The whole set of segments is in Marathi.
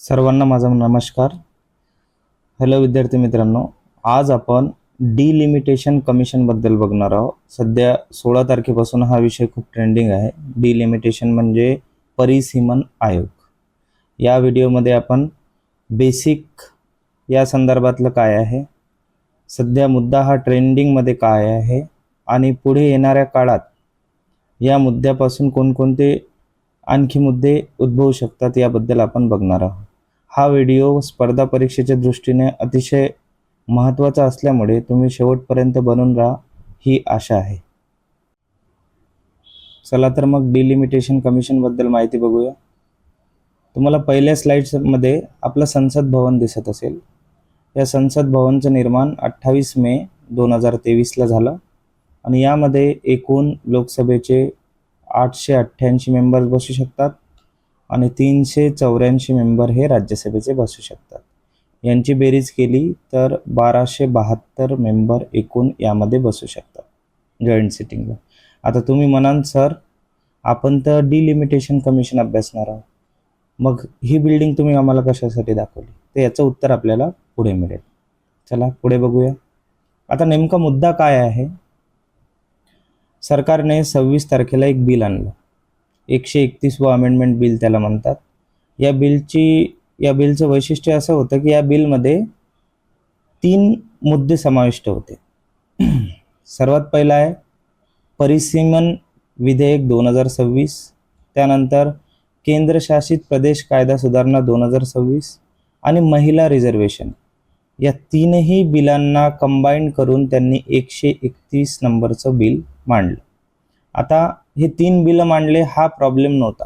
सर्वांना माझा नमस्कार. हॅलो विद्यार्थी मित्रांनो, आज आपण डिलिमिटेशन कमिशन बद्दल बघणार आहोत. सध्या 16 तारखेपासून हा विषय खूप ट्रेंडिंग आहे. डिलिमिटेशन म्हणजे परिसीमन आयोग. या व्हिडिओमध्ये आपण बेसिक या संदर्भातलं काय आहे, सध्या मुद्दा हा ट्रेंडिंगमध्ये काय आहे आणि पुढे येणाऱ्या काळात या मुद्द्यापासून कोणकोणते आणखी मुद्दे उद्भवू शकतात याबद्दल आपण बघणार आहोत. हा व्हिडिओ स्पर्धा परीक्षेच्या दृष्टीने अतिशय महत्त्वाचा असल्यामुळे तुम्ही शेवटपर्यंत बनून राहा ही आशा आहे. चला तर मग डिलिमिटेशन कमिशनबद्दल माहिती बघूया. तुम्हाला पहिल्या स्लाइड्समध्ये आपलं संसद भवन दिसत असेल. या संसद भवनचं निर्माण 28 मे 2023ला झालं आणि यामध्ये एकूण लोकसभेचे 888 मेंबर्स बसू शकतात आणि 384 मेंबर हे राज्यसभेचे बसू शकतात. यांची बेरीज केली तर 1272 मेंबर एकूण यामध्ये बसू शकतात जॉईंट सिटिंगला. आता तुम्ही म्हणाल सर आपण तर डिलिमिटेशन कमिशन अभ्यासणार आहोत, मग ही बिल्डिंग तुम्ही आम्हाला कशासाठी दाखवली? तर याचं उत्तर आपल्याला पुढे मिळेल. चला पुढे बघूया. आता नेमका मुद्दा काय आहे? सरकारने 26 तारखेला एक बिल आणलं. 131वा अमेंडमेंट बिल त्याला म्हणतात. या बिलचं वैशिष्ट्य असं होतं की या बिलमध्ये 3 मुद्दे समाविष्ट होते. सर्वात पहिला आहे परिसीमन विधेयक 2026, त्यानंतर केंद्रशासित प्रदेश कायदा सुधारणा 2026 आणि महिला रिझर्वेशन. या तीनही बिलांना कंबाईन करून त्यांनी 131 नंबरचं बिल मांडलं. आता हे 3 बिलं मांडले हा प्रॉब्लेम नव्हता.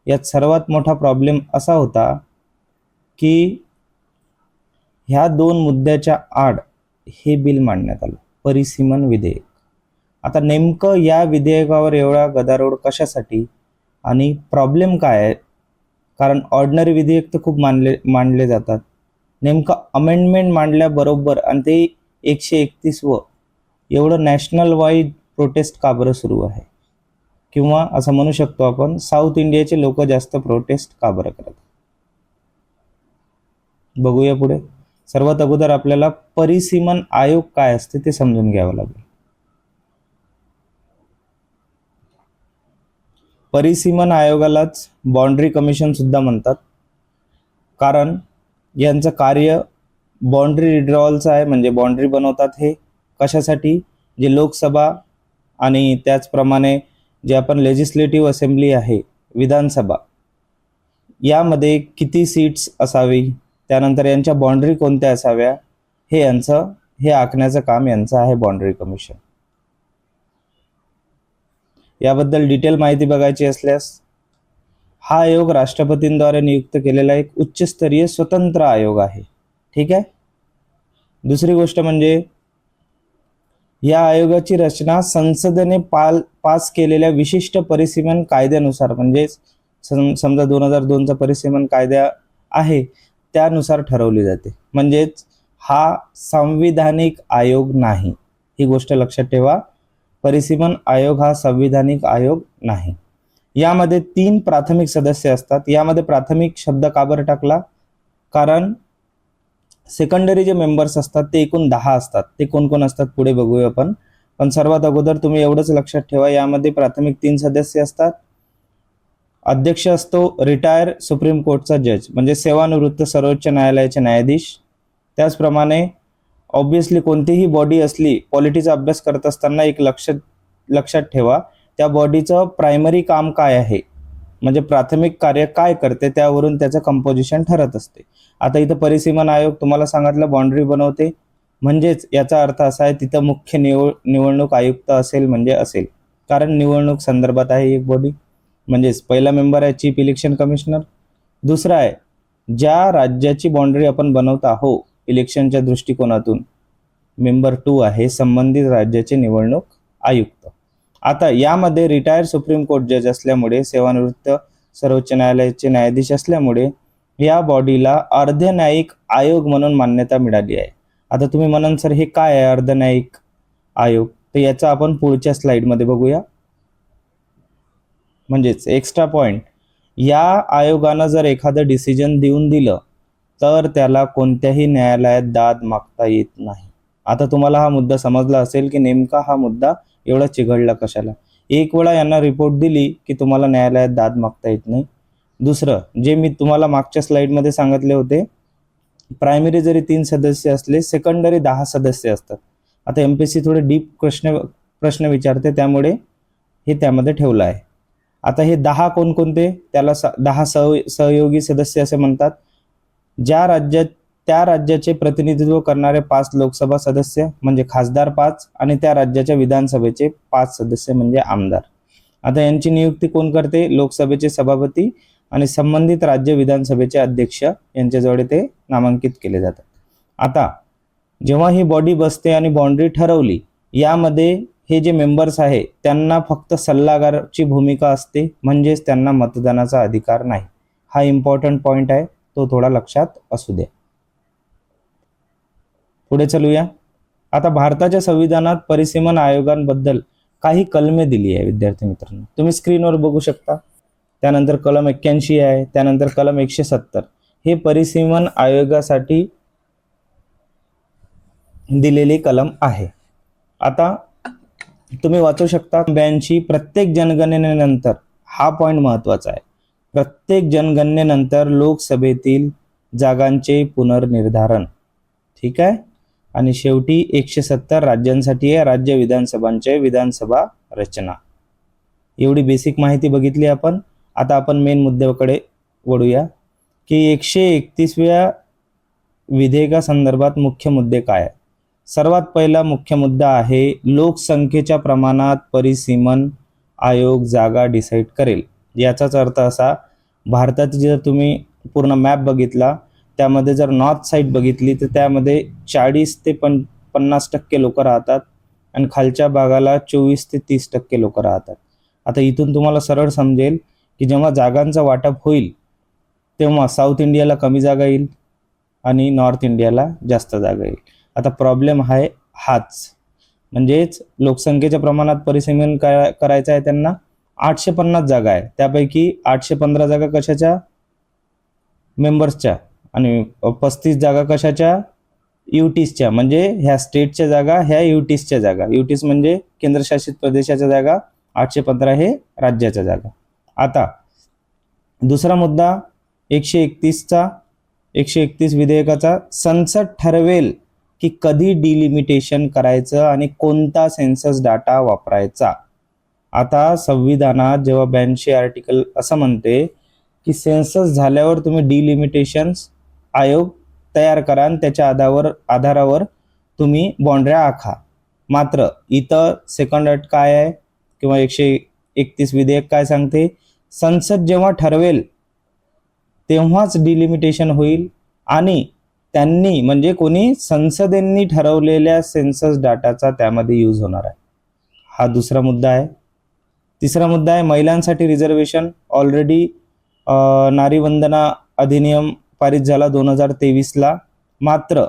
यात सर्वात मोठा प्रॉब्लेम असा होता की ह्या 2 मुद्द्याच्या आड हे बिल मांडण्यात आलं, परिसीमन विधेयक. आता नेमकं या विधेयकावर एवढा गदारोळ कशासाठी आणि प्रॉब्लेम काय आहे? कारण ऑर्डिनरी विधेयक तर खूप मांडले जातात. नेमकं अमेंडमेंट मांडल्याबरोबर आणि ते 131व एवढं नॅशनल वाईड प्रोटेस्ट का बरं सुरू आहे? किंवा असं म्हणू शकतो आपण साऊथ इंडियाचे लोक जास्त प्रोटेस्ट का बरं करतात? बघूया पुढे. सर्वात अगोदर आपल्याला परिसीमन आयोग काय असते ते समजून घ्यावं लागेल. परिसीमन आयोगालाच बाउंड्री कमिशन सुद्धा म्हणतात, कारण यांचं कार्य बाउंड्री रिड्रॉवलचं आहे. म्हणजे बाउंड्री बनवतात. हे कशासाठी? जे लोकसभा आणि त्याचप्रमाणे जे आपण लेजिस्लेटिव्ह असेंब्ली आहे विधानसभा, यामध्ये किती सीट्स असावी, त्यानंतर यांच्या बाउंड्री कोणत्या असाव्या, हे आखण्याचं काम यांचं आहे बाउंड्री कमिशन. याबद्दल डिटेल माहिती बघायची असल्यास हा आयोग राष्ट्रपतींद्वारे नियुक्त केलेला एक उच्चस्तरीय स्वतंत्र आयोग आहे. ठीक आहे. दुसरी गोष्ट म्हणजे या आयोगाची रचना संसदेने पास केलेल्या विशिष्ट परिसीमन कायद्यानुसार, म्हणजे समजा 2002चा परिसीमन कायदा आहे त्यानुसार ठरवली जाते. म्हणजेच हा संविधानिक आयोग नाही. ही गोष्ट लक्षात ठेवा. परिसीमन आयोग हा संविधानिक आयोग नाही. यामध्ये 3 प्राथमिक सदस्य असतात. यामध्ये प्राथमिक शब्द का बरं टाकला? कारण सेकंडरी जे मेंबर्स असतात ते एकूण 10 असतात. ते कोण कोण असतात पुढे बघूया आपण. पण सर्वात अगोदर तुम्ही एवढंच लक्षात ठेवा, यामध्ये प्राथमिक 3 सदस्य असतात. अध्यक्ष असतो रिटायर सुप्रीम कोर्टचा जज, म्हणजे सेवानिवृत्त सर्वोच्च न्यायालयाचे न्यायाधीश. त्याचप्रमाणे ऑब्विसली कोणतीही बॉडी असली, पॉलिटीचा अभ्यास करत असताना एक लक्षात ठेवा, त्या बॉडीचं प्रायमरी काम काय आहे, म्हणजे प्राथमिक कार्य काय करते, त्यावरून त्याचं कंपोजिशन ठरत असते. आता इथं परिसीमन आयोग तुम्हाला सांगितलं बाउंड्री बनवते, म्हणजेच याचा अर्थ असा आहे तिथं मुख्य निवडणूक आयुक्त असेल म्हणजे असेल, कारण निवडणूक संदर्भात आहे एक बॉडी. म्हणजेच पहिला मेंबर आहे चीफ इलेक्शन कमिशनर. दुसरा आहे ज्या राज्याची बाउंड्री आपण बनवत आहोत इलेक्शनच्या दृष्टिकोनातून, मेंबर 2 आहे संबंधित राज्याचे निवडणूक आयुक्त. आता यामध्ये रिटायर सुप्रीम कोर्ट जज असल्यामुळे, सेवानिवृत्त सर्वोच्च न्यायालयाचे न्यायाधीश असल्यामुळे या बॉडीला अर्धन्यायिक आयोग म्हणून मान्यता मिळाली आहे. आता तुम्ही म्हणाल सर हे काय आहे अर्धन्यायिक आयोग? तर याचा आपण पुढच्या स्लाइडमध्ये बघूया. म्हणजेच एक्स्ट्रा पॉइंट, या आयोगानं जर एखादं डिसिजन देऊन दिलं तर त्याला कोणत्याही न्यायालयात दाद मागता येत नाही. आता तुम्हाला हा मुद्दा समजला असेल की नेमका हा मुद्दा एवढा चिघळला कशाला. एक वेळा यांना रिपोर्ट दिली की तुम्हाला न्यायालयात दाद मागता येत नाही. दुसरं, जे मी तुम्हाला मागच्या स्लाइडमध्ये सांगितले होते, प्रायमरी जरी 3 सदस्य असले, सेकंडरी 10 सदस्य असतात. आता एमपीएससी थोडे डीप प्रश्न विचारते, त्यामुळे हे त्यामध्ये ठेवलं आहे. आता हे 10 कोणकोणते, त्याला 10 सहयोगी सदस्य असे म्हणतात. त्या राज्याचे प्रतिनिधित्व करणारे 5 लोकसभा सदस्य म्हणजे खासदार 5 आणि त्या राज्याच्या विधानसभेचे 5 सदस्य म्हणजे आमदार. आता यांची नियुक्ती कोण करते? लोकसभेचे सभापती आणि संबंधित राज्य विधानसभेचे अध्यक्ष यांच्याजवळ ते नामांकित केले जातात. आता जेव्हा ही बॉडी बसते आणि बाउंड्री ठरवली, यामध्ये हे जे मेंबर्स आहे त्यांना फक्त सल्लागाराची भूमिका असते, म्हणजेच त्यांना मतदानाचा अधिकार नाही. हा इम्पॉर्टंट पॉइंट आहे, तो थोडा लक्षात असू द्या. पुढे चलूया. आता भारताच्या संविधानात परिसीमन आयोगांबद्दल काही कलमे दिली आहे विद्यार्थी मित्रांनो, तुम्ही स्क्रीनवर बघू शकता. त्यानंतर कलम 81 आहे, त्यानंतर कलम 170 हे परिसीमन आयोगासाठी दिलेली कलम आहे. आता तुम्ही वाचू शकता 82 प्रत्येक जनगणनेनंतर, हा पॉइंट महत्वाचा आहे, प्रत्येक जनगणनेनंतर लोकसभेतील जागांचे पुनर्निर्धारण. ठीक आहे. आणि शेवटी 170 राज्यांसाठी आहे, राज्य विधानसभांचे विधानसभा रचना. एवढी बेसिक माहिती बघितली आपण. आता आपण मेन मुद्द्याकडे वळूया की 131व्या विधेयकासंदर्भात मुख्य मुद्दे काय आहे. सर्वात पहिला मुख्य मुद्दा आहे लोकसंख्येच्या प्रमाणात परिसीमन आयोग जागा डिसाईड करेल. याचाच अर्थ असा, भारताची जर तुम्ही पूर्ण मॅप बघितला, त्यामध्ये जर नॉर्थ साईड बघितली तर त्यामध्ये 40 ते 50% लोक राहतात आणि खालच्या भागाला 24 ते 30% लोक राहतात. आता इथून तुम्हाला सरळ समजेल की जेव्हा जागांचं वाटप होईल तेव्हा साऊथ इंडियाला कमी जागा येईल आणि नॉर्थ इंडियाला जास्त जागा येईल. आता प्रॉब्लेम आहे हाच, म्हणजेच लोकसंख्येच्या प्रमाणात परिसीमन करायचं आहे त्यांना. 850 जागा आहे, त्यापैकी 815 जागा कशाच्या? मेंबर्सच्या, आणि 35 जागा कशाच्या? युटीसच्या, म्हणजे ह्या स्टेटच्या जागा, ह्या युटीसच्या जागा. युटीस म्हणजे केंद्रशासित प्रदेशाच्या जागा, 815 हे राज्याच्या जागा. आता दुसरा मुद्दा 131 विधेयकाचा, संसद ठरवेल की कधी डिलिमिटेशन करायचं आणि कोणता सेन्सस डाटा वापरायचा. आता संविधानात जेव्हा 82 आर्टिकल असं म्हणते की सेन्सस झाल्यावर तुम्ही डिलिमिटेशन्स आयोग तयार करा आणि त्याच्या आधारावर तुम्ही बाउंड्र्या आखा. मात्र इथं सेकंड अट काय आहे किंवा 131 विधेयक काय सांगते? संसद जेव्हा ठरवेल तेव्हाच डिलिमिटेशन होईल आणि त्यांनी म्हणजे कोणी संसदेने ठरवलेल्या सेन्सस डाटाचा त्यामध्ये यूज होणार आहे. हा दुसरा मुद्दा आहे. तिसरा मुद्दा आहे महिलांसाठी रिझर्वेशन. ऑलरेडी नारी वंदना अधिनियम पारित झाला 2023ला, मात्र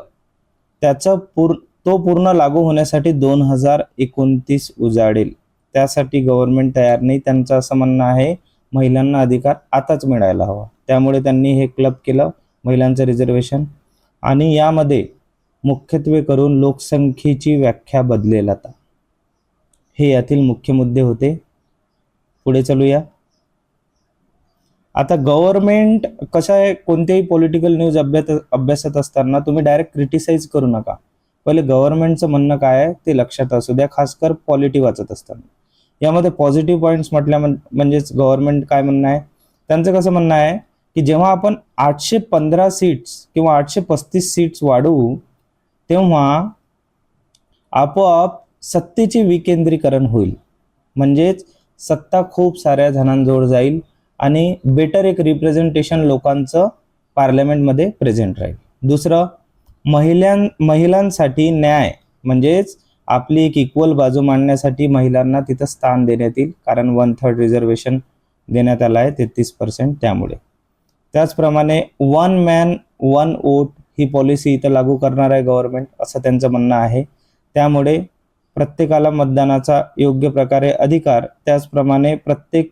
तो पूर्ण लागू होण्यासाठी 2029 उजाडेल. त्यासाठी गव्हर्नमेंट तयार नाही. त्यांचं असं म्हणणं आहे महिलांना अधिकार आताच मिळायला हवा, त्यामुळे त्यांनी हे क्लब केलं महिलांचं रिझर्वेशन. आणि यामध्ये मुख्यत्वे करून लोकसंख्येची व्याख्या बदलेल. आता हे यातील मुख्य मुद्दे होते. पुढे चलूया. आता गव्हर्नमेंट कसं आहे, कोणतेही पॉलिटिकल न्यूज अभ्यासत असताना तुम्ही डायरेक्ट क्रिटिसाइज करू नका. पहिले गव्हर्नमेंटचं म्हणणं काय आहे ते लक्षात असू द्या, खासकर पॉलिटी वाचत असताना. यामध्ये पॉझिटिव्ह पॉईंट्स म्हटल्या म्हणजेच गव्हर्नमेंट काय म्हणणं आहे, त्यांचं कसं म्हणणं आहे की जेव्हा आपण 815 सीट्स किंवा 835 सीट्स वाढवू तेव्हा आपोआप सत्तेचे विकेंद्रीकरण होईल, म्हणजेच सत्ता खूप साऱ्या जणांजवळ जाईल आणि बेटर एक रिप्रेझेंटेशन लोकांचं पार्लमेंटमध्ये प्रेझेंट राहील. दुसरं, महिलांसाठी न्याय, म्हणजेच आपली एक इक्वल बाजू मांडण्यासाठी महिलांना तिथं स्थान देण्यात येईल, कारण 1/3 रिझर्वेशन देण्यात आलं आहे 33%. त्यामुळे त्याचप्रमाणे 1 मॅन 1 वोट ही पॉलिसी इथं लागू करणार आहे गव्हर्नमेंट, असं त्यांचं म्हणणं आहे. त्यामुळे प्रत्येकाला मतदानाचा योग्य प्रकारे अधिकार, त्याचप्रमाणे प्रत्येक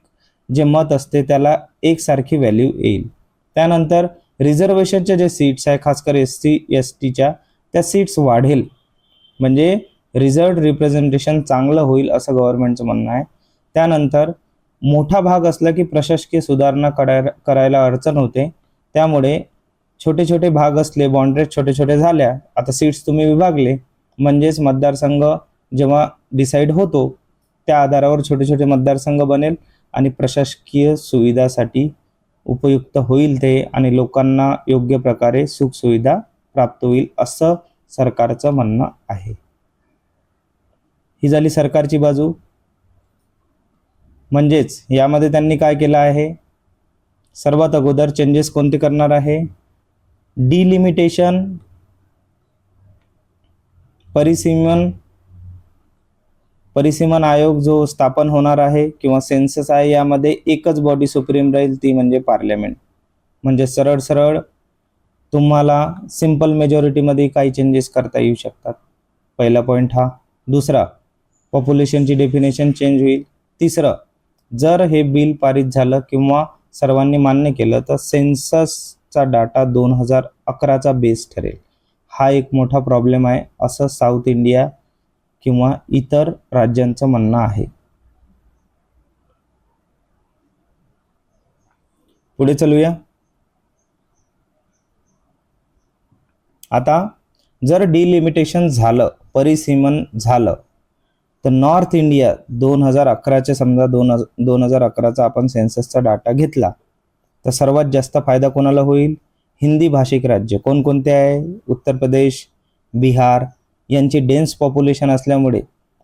जे मत असते त्याला एकसारखी व्हॅल्यू येईल. त्यानंतर रिझर्वेशनच्या जे सीट्स आहे खासकर SC STच्या त्या सीट्स वाढेल, म्हणजे रिझर्व्ड रिप्रेझेंटेशन चांगलं होईल असं गव्हर्नमेंटचं म्हणणं आहे. त्यानंतर मोठा भाग असला की प्रशासकीय सुधारणा करायला अडचण होते, त्यामुळे छोटे छोटे भाग असले, बाउंड्रीज छोटे छोटे झाल्या, आता सीट्स तुम्ही विभागले म्हणजेच मतदारसंघ जेव्हा डिसाईड होतो त्या आधारावर छोटे छोटे मतदारसंघ बनेल आणि प्रशासकीय सुविधासाठी उपयुक्त होईल ते, आणि लोकांना योग्य प्रकारे सुखसुविधा प्राप्त होईल असं सरकारचं म्हणणं आहे. ही झाली सरकारची बाजू. म्हणजेच यामध्ये त्यांनी काय केलं आहे, सर्वात अगोदर चेंजेस कोणते करणार आहे, डिलिमिटेशन, परिसीमन आयोग जो स्थापन होणार आहे किंवा सेन्सस आहे, यामध्ये एकच बॉडी सुप्रीम राहील, ती म्हणजे पार्लमेंट. म्हणजे सरळ सरळ तुम्हाला सिंपल मेजॉरिटीमध्ये काही चेंजेस करता येऊ शकतात. पहिला पॉईंट हा. दुसरा, पॉप्युलेशनची डेफिनेशन चेंज होईल. तिसरं, जर हे बिल पारित झालं किंवा सर्वांनी मान्य केलं तर सेन्ससचा डाटा 2011चा बेस ठरेल. हा एक मोठा प्रॉब्लेम आहे असं साऊथ इंडिया किंवा इतर राज्यांचं म्हणणं आहे. पुढे चलूया. आता जर डिलिमिटेशन झालं, परिसीमन झालं, तर नॉर्थ इंडिया 2011चे समजा 2011चा आपण सेन्ससचा डाटा घेतला तर सर्वात जास्त फायदा कोणाला होईल, हिंदी भाषिक राज्य कोणकोणते आहे, उत्तर प्रदेश, बिहार यांची डेन्स पॉप्युलेशन असल्यामुळे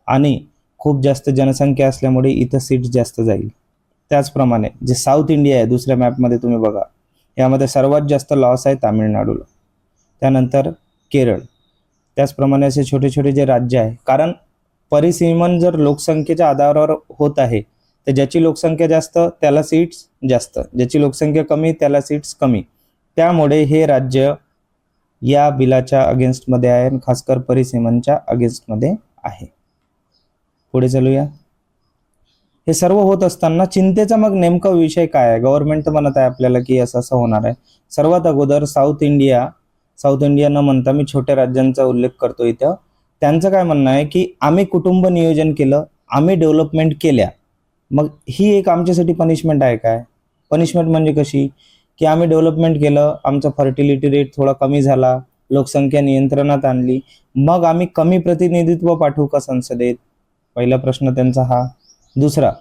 आणि खूप जास्त जनसंख्या असल्यामुळे इथं सीट्स जास्त जाईल. त्याचप्रमाणे जे साऊथ इंडिया आहे, दुसऱ्या मॅपमध्ये तुम्ही बघा, यामध्ये सर्वात जास्त लॉस आहे तामिळनाडूला, त्यानंतर केरळ, त्याचप्रमाणे असे छोटे छोटे जे राज्य आहे. कारण परिसीमन जर लोकसंख्येच्या आधारावर होत आहे तर ज्याची लोकसंख्या जास्त त्याला सीट्स जास्त, ज्याची लोकसंख्या कमी त्याला सीट्स कमी. त्यामुळे हे राज्य या बिलाच्या अगेन्स्टमध्ये आहे आणि खासकर परिसीमनच्या अगेन्स्टमध्ये आहे. पुढे चलूया. हे सर्व होत असताना चिंतेचा मग नेमका विषय काय आहे, गव्हर्नमेंट तर म्हणत आहे आपल्याला की असं असं होणार आहे. सर्वात अगोदर साऊथ इंडिया न म्हणता मी छोट्या राज्यांचा उल्लेख करतो इथं. त्यांचं काय म्हणणं आहे की आम्ही कुटुंब नियोजन केलं, आम्ही डेव्हलपमेंट केल्या, मग ही एक आमच्यासाठी पनिशमेंट आहे काय? पनिशमेंट म्हणजे कशी की आम्ही डेव्हलपमेंट केलं, आमचा फर्टिलिटी रेट थोडा कमी झाला, लोकसंख्या नियंत्रणात आणली, मग आम्ही कमी प्रतिनिधित्व पाठवू का संसदेत? पहिला प्रश्न त्यांचा हा. दुसरा,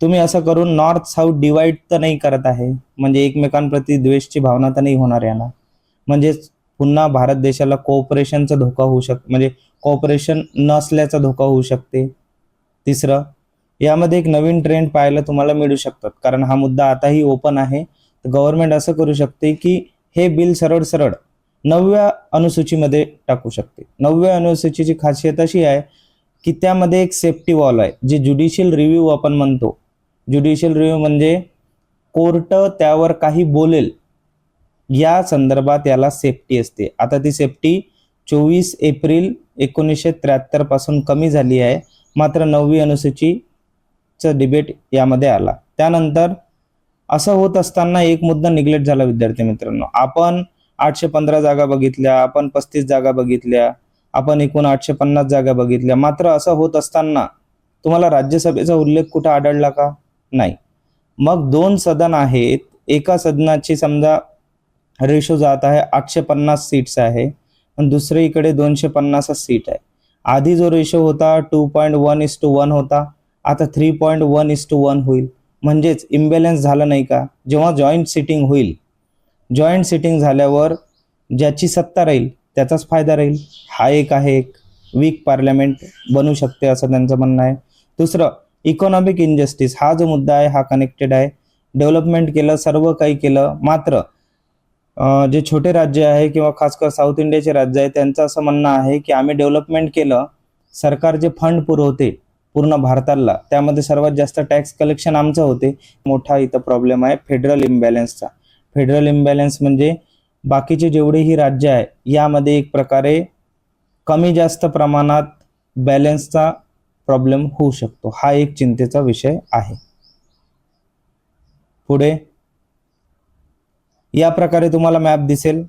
तुम्ही असं करून नॉर्थ साऊथ डिवाइड तर नाही करत आहे, म्हणजे एकमेकांप्रती द्वेषची भावना तर नाही होणार याला, म्हणजेच पुन्हा भारत देशाला कोऑपरेशनचा धोका होऊ म्हणजे कोऑपरेशन नसल्याचा धोका होऊ शकते. तिसरं, यामध्ये एक नवीन ट्रेंड पाहायला तुम्हाला मिळू शकतात, कारण हा मुद्दा आताही ओपन आहे. तर गव्हर्नमेंट असं करू शकते की हे बिल सरळ सरळ 9व्या अनुसूचीमध्ये टाकू शकते. 9व्या अनुसूचीची खासियत अशी आहे की त्यामध्ये एक सेफ्टी वॉल आहे, जे ज्युडिशियल रिव्ह्यू आपण म्हणतो. ज्युडिशियल रिव्ह्यू म्हणजे कोर्ट त्यावर काही बोलेल या संदर्भात याला सेफ्टी असते. आता ती सेफ्टी 24 एप्रिल 1973 पासून कमी झाली आहे, मात्र 9वी अनुसूचीचं डिबेट यामध्ये आला. त्यानंतर असं होत असताना एक मुद्दा निग्लेक्ट झाला विद्यार्थी मित्रांनो. आपण 815 जागा बघितल्या, आपण 35 जागा बघितल्या, आपण एकूण 850 जागा बघितल्या, मात्र असं होत असताना तुम्हाला राज्यसभेचा उल्लेख कुठं आढळला का? नाही. मग 2 सदन आहेत, एका सदनाची समजा रेशो जात आहे 850 सीट्स आहे आणि दुसरीकडे 250 सीट आहे. आधी जो रेशो होता 2.1:1 होता, आता 3.1:1 होईल. म्हणजेच इम्बॅलन्स झालं नाही का? जेव्हा जॉईंट सिटिंग होईल, जॉईंट सिटिंग झाल्यावर ज्याची सत्ता राहील त्याचाच फायदा राहील. हा एक आहे, एक वीक पार्लमेंट बनू शकते असं त्यांचं म्हणणं आहे. दुसरं, इकॉनॉमिक इनजस्टिस, हा जो मुद्दा आहे हा कनेक्टेड आहे. डेव्हलपमेंट केलं, सर्व काही केलं, मात्र जे छोटे राज्य आहे किंवा खासकर साऊथ इंडियाचे राज्य आहे त्यांचं असं म्हणणं आहे की आम्ही डेव्हलपमेंट केलं, सरकार जे फंड पुरवते पूर्ण भारताला त्यामध्ये सर्वात जास्त टॅक्स कलेक्शन आमचं होते. मोठा इथं प्रॉब्लेम आहे फेडरल इम्बॅलन्सचा. फेडरल इम्बॅलन्स म्हणजे बाकीचे जेवढेही राज्य आहे यामध्ये एक प्रकारे कमी जास्त प्रमाणात बॅलन्सचा प्रॉब्लेम होऊ शकतो. हा एक चिंतेचा विषय आहे. पुढे या प्रकारे तुम्हाला मॅप दिसेल.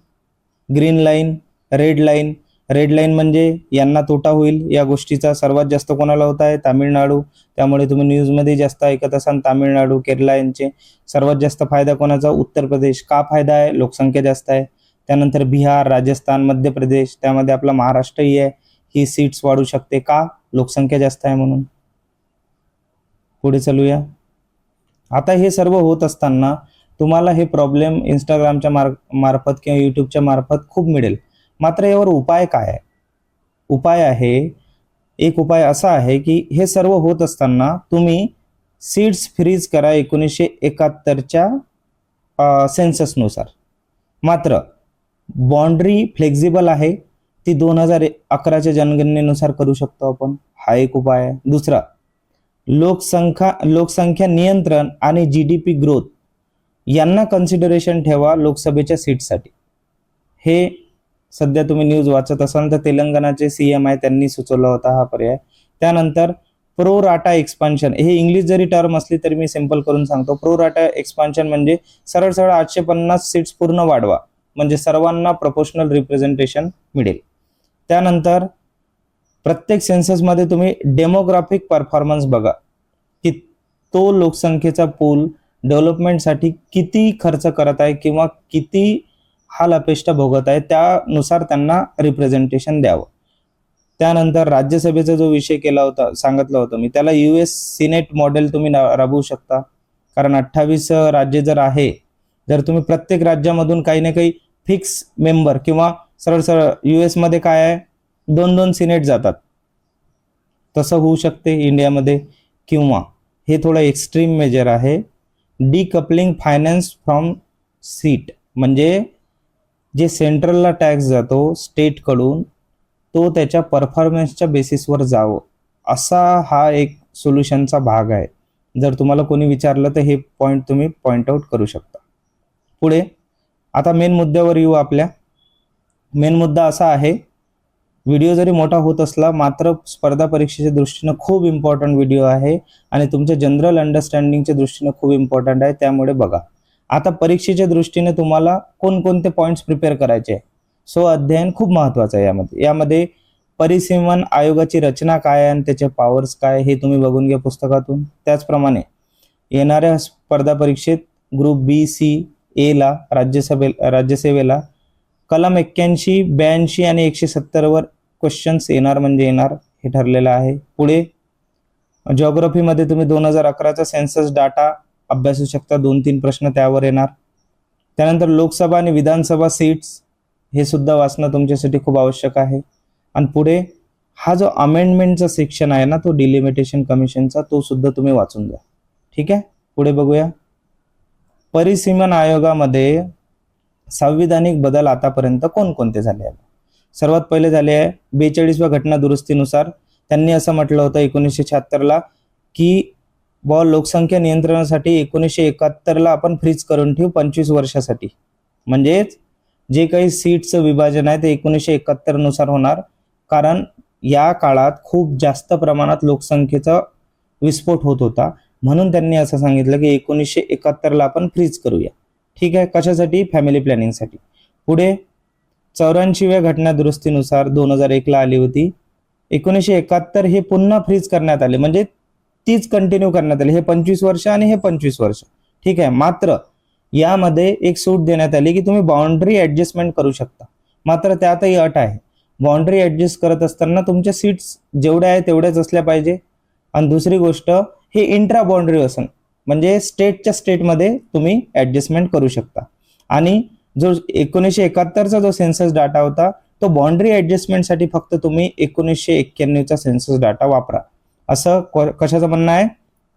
Green line, red line. Red line म्हणजे यांना तोटा होईल या गोष्टीचा. सर्वात जास्त कोणाला होत आहे? तामिळनाडू. त्यामुळे तुम्ही न्यूजमध्ये जास्त ऐकत असाल तामिळनाडू, केरला यांचे. सर्वात जास्त फायदा कोणाचा? उत्तर प्रदेश. का फायदा आहे? लोकसंख्या जास्त आहे. त्यानंतर बिहार, राजस्थान, मध्य प्रदेश, त्यामध्ये आपला महाराष्ट्रही आहे. ही सीट्स वाढू शकते. का? लोकसंख्या जास्त आहे म्हणून. पुढे चालूया. आता हे सर्व होत असताना तुम्हाला हे प्रॉब्लेम इंस्टाग्रामच्या मार्फत किंवा यूट्यूबच्या मार्फत खूप मिळेल. मात्र यावर उपाय काय आहे? उपाय आहे, एक उपाय असा आहे की हे सर्व होत असताना तुम्ही सीट्स फ्रीज करा 1971च्या सेन्ससनुसार. मात्र बाउंड्री फ्लेक्झिबल आहे, ती 2011च्या जनगणनेनुसार करू शकतो आपण. हा एक उपाय आहे. दुसरा, लोकसंख्या नियंत्रण आणि जीडीपी ग्रोथ यांना कन्सिडरेशन ठेवा लोकसभेच्या सीटसाठी. हे सध्या तुम्ही न्यूज वाचत असाल तर तेलंगणाचे सीएम आहे त्यांनी सुचवला होता हा पर्याय. त्यानंतर प्रो राटा एक्सपान्शन. हे इंग्लिश जरी टर्म असली तरी मी सिंपल करून सांगतो. प्रो राटा एक्सपान्शन म्हणजे सरळ सरळ 850 सीट्स पूर्ण वाढवा, म्हणजे सर्वांना प्रोपोर्शनल रिप्रेझेंटेशन मिळेल. त्यानंतर प्रत्येक सेन्ससमध्ये तुम्ही डेमोग्राफिक परफॉर्मन्स बघा की तो लोकसंख्येचा पूल डेव्हलपमेंटसाठी किती खर्च करत आहे किंवा किती हाल अपेष्टा भोगत आहे, त्यानुसार त्यांना रिप्रेझेंटेशन द्यावं. त्यानंतर राज्यसभेचा जो विषय केला होता, सांगितलं होतं मी, त्याला US सिनेट मॉडेल तुम्ही राबवू शकता. कारण 28 राज्य जर आहे, जर तुम्ही प्रत्येक राज्यामधून काही ना काही फिक्स मेंबर किंवा सरळ सरळ US मध्ये काय आहे 2-2 सिनेट जातात, तसं होऊ शकते इंडियामध्ये. किंवा हे थोडं एक्स्ट्रीम मेजर आहे, डिकपलिंग फायनान्स फ्रॉम सीट. म्हणजे जे सेंट्रलला टॅक्स जातो स्टेटकडून, तो त्याच्या परफॉर्मन्सच्या बेसिसवर जावं, असा हा एक सोल्युशनचा भाग आहे. जर तुम्हाला कोणी विचारलं तर हे पॉईंट तुम्ही पॉईंट आउट करू शकता. पुढे आता मेन मुद्द्यावर येऊ. आपल्या मेन मुद्दा असा आहे, व्हिडिओ जरी मोठा होत असला मात्र स्पर्धा परीक्षेच्या दृष्टीने खूप इम्पॉर्टंट व्हिडिओ आहे आणि तुमच्या जनरल अंडरस्टँडिंगच्या दृष्टीने खूप इम्पॉर्टंट आहे, त्यामुळे बघा. आता परीक्षेच्या दृष्टीने तुम्हाला कोणकोणते पॉईंट्स प्रिपेअर करायचे आहे, सो अध्ययन खूप महत्त्वाचं आहे. यामध्ये परिसीमन आयोगाची रचना काय आहे आणि त्याचे पॉवर्स काय, हे तुम्ही बघून घ्या पुस्तकातून. त्याचप्रमाणे येणाऱ्या स्पर्धा परीक्षेत ग्रुप B-C-A ला राज्यसेवेला कलम 81, 82 आणि 170 वर क्वेश्चन्स येणार म्हणजे येणार, हे ठरलेलं आहे. पुढे जिओग्राफीमध्ये तुम्ही 2011चा सेन्सस डाटा अभ्यासू शकता, 2-3 प्रश्न त्यावर येणार. त्यानंतर लोकसभा आणि विधानसभा सीट्स हे सुद्धा वाचणं तुमच्यासाठी खूप आवश्यक आहे. आणि पुढे हा जो अमेंडमेंटचा सेक्शन आहे ना, तो डिलिमिटेशन कमिशनचा, तो सुद्धा तुम्ही वाचून घ्या. ठीक आहे. पुढे बघूया. परिसीमन आयोगामध्ये संविधानिक बदल आतापर्यंत कोणकोणते झाले आहेत? सर्वात पहिले झाले आहे 42व्या घटना दुरुस्तीनुसार. त्यांनी असं म्हटलं होतं 1976ला की लोकसंख्या नियंत्रणासाठी 1971ला आपण फ्रीज करून ठेवू 25 वर्षासाठी. म्हणजेच जे काही सीटचं विभाजन आहे ते 1971 नुसार होणार, कारण या काळात खूप जास्त प्रमाणात लोकसंख्येचा विस्फोट होत होता. म्हणून त्यांनी असं सांगितलं की 1971ला आपण फ्रीज करूया. ठीक आहे. कशासाठी? फॅमिली प्लॅनिंगसाठी. पुढे 84व्या घटना दुरुस्तीनुसार 2001ला आली होती. 1971 हे पुन्हा फ्रीज करण्यात आले, म्हणजे तीच कंटिन्यू करण्यात आली. हे 25 वर्ष आणि हे 25 वर्ष. ठीक आहे. मात्र यामध्ये एक सूट देण्यात आली की तुम्ही बाउंड्री ऍडजस्टमेंट करू शकता. मात्र त्यातही अट आहे, बाउंड्री ऍडजस्ट करत असताना तुमच्या सीट्स जेवढ्या आहे तेवढ्याच असल्या पाहिजे. आणि दुसरी गोष्ट, हे इंट्रा बाउंड्री असेल, म्हणजे स्टेटच्या स्टेटमध्ये तुम्ही ऍडजस्टमेंट करू शकता. आणि जो 1971चा जो सेन्सस डाटा होता तो बाउंड्री ऍडजस्टमेंटसाठी फक्त तुम्ही 1991चा सेन्सस डाटा वापरा, असं कशाचं म्हणणं आहे?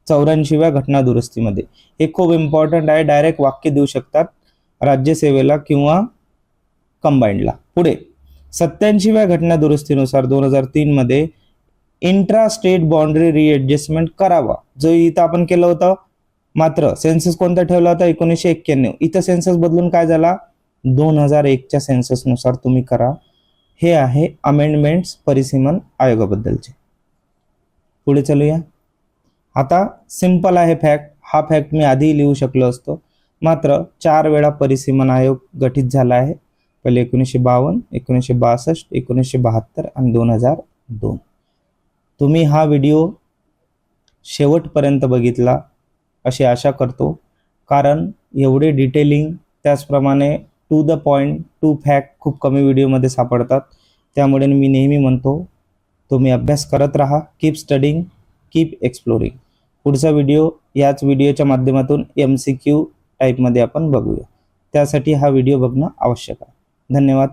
84व्या घटना दुरुस्तीमध्ये. हे खूप इम्पॉर्टंट आहे. डायरेक्ट वाक्य देऊ शकतात राज्यसेवेला किंवा कंबाईंडला. पुढे 87व्या घटना दुरुस्तीनुसार 2003 मध्ये इंट्रा स्टेट बाउंड्री रिएडजस्टमेंट करावा, जो इथं आपण केलं होतं. मात्र सेन्सस कोणता ठेवला होता? 1991. इथं सेन्सस बदलून काय झाला? 2001च्या सेन्सस नुसार तुम्ही करा. हे आहे अमेंडमेंट्स परिसीमन आयोगाबद्दलचे. पुढे चलूया. आता सिंपल आहे फॅक्ट, हा फॅक्ट मी आधी लिहू शकलो असतो, मात्र 4 वेळा परिसीमन आयोग गठीत झाला आहे. पहिले 1952, 1962, 1972 आणि 2002. तुम्ही हा व्हिडिओ शेवटपर्यंत बघितला अशी आशा करतो, कारण एवढे डिटेलिंग त्याचप्रमाणे to the point to fact खूप कमी व्हिडिओमध्ये सापडतात. त्यामुळे मी नेहमी म्हणतो तुम्ही अभ्यास करत राहा. Keep studying, keep exploring. पुढचा व्हिडिओ याच व्हिडिओच्या माध्यमातून MCQ टाईपमध्ये आपण बघूया. त्यासाठी हा व्हिडिओ बघणं आवश्यक आहे. धन्यवाद.